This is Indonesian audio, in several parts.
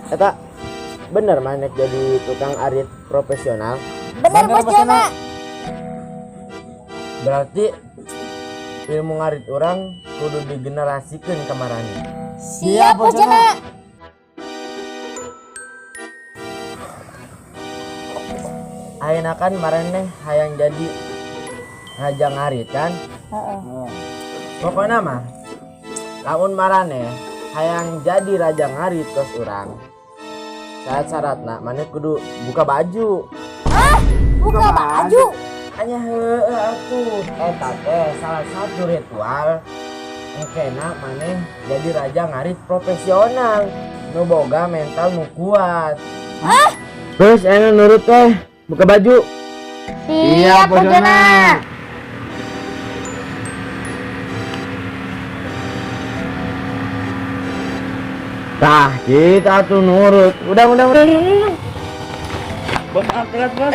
Eta bener manek jadi tukang arit profesional. Bener Bos Jona. Berarti ilmu ngarit orang kudu digenerasikeun ka marane. Siap Bos Jona. Ayeuna kan marane hayang jadi raja ngarit kan. Pokoknya mah lamun marane hayang jadi raja ngarit tos urang. Syarat-syaratna maneh kudu buka baju. Hah? Buka baju? Hanya heueuh atuh. Eta teh salah satu ritual engkena maneh jadi raja ngarit profesional nu boga mental nu kuat. Hah? Terus anu nurut teh buka baju. Siap Bos Jona. Tah, kita tuh nurut. Udah. Bos angkat bos.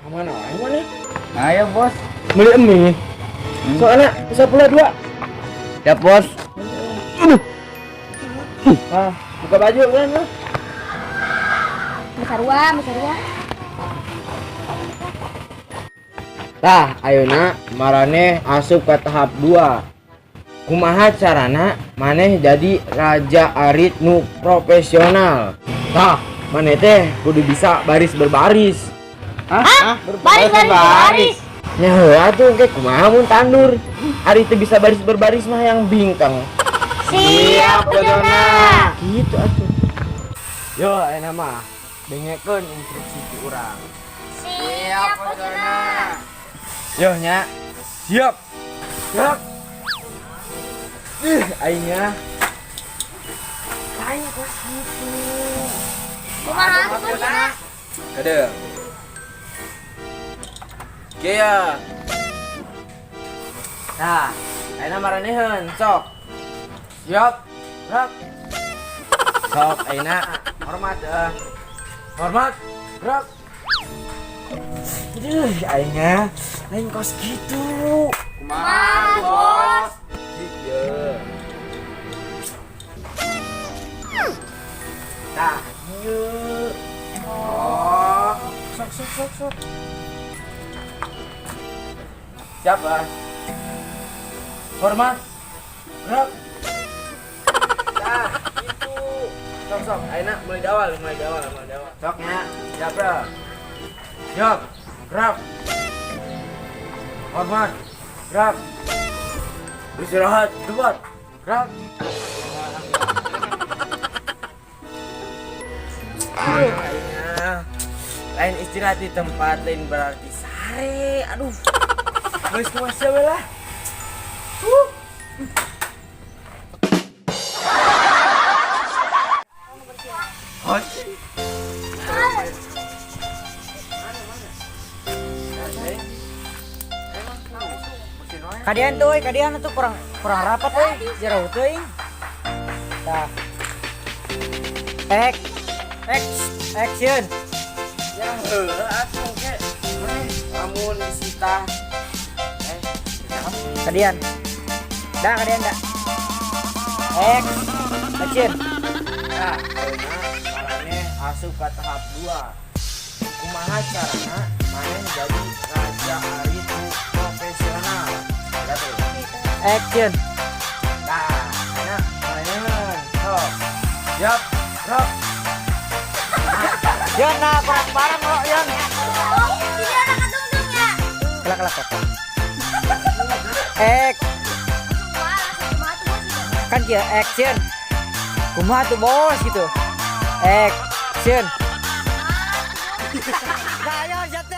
Kemana wae maneh? Ayo bos. Beli mie. Soalnya bisa pula 2. Ya bos. Buka baju kan lu. Musarua. Tah, ayeuna marane asup ke tahap 2. Kumaha carana maneh jadi raja arit nu profesional. Tah, maneh teh kudu bisa baris berbaris. Hah? Baris. Nya heueuh atuh engke kumaha mun tandur. Ari teh bisa baris berbaris mah yang bingkang. Siap Bos Jona. Gitu atuh. Yo, ayeuna mah dengekeun instruksi ti urang. Siap Bos Jona. Yo nya. Siap. Aingnya. Aing kos gitu. Kumaha Bos Jona? Ada. Kia. Nah, ayeuna maraneheun sok. Siap. Gerak. Sok ayeuna hormat Hormat. Gerak. Aduh, aing kos gitu. Kumaha Bos? Iya. Nah, yuk. Oh, sok. Siapa? Hormat. Gerak. Nah, itu. Sok. Ayeuna mulai awal. Soknya, siap bro. Siap. Gerak. Hormat. Gerak. Istirahat, cepat. Gerak. Lain istirahat di tempat lain berarti sare. Aduh. Geus kumaha siapa lah. Kadian tuh kurang rapat euy, jero teuing. Tah. Action. Ya heueuh atuh ge. Lamun disita. Kadian dah. Action. Nah, ayeuna marane asup ka tahap 2. Kumaha carana maneh jadi raja arit nu profesional. Action. Nah, ayeuna maraneheun. Sok. Siap. Gerak. Yon nah barang lo Yon. Oh, ini anak kadungdungnya. Kelak. Kan dia action. Kumaha tuh bos gitu. Action. Nah, ayo jatuh.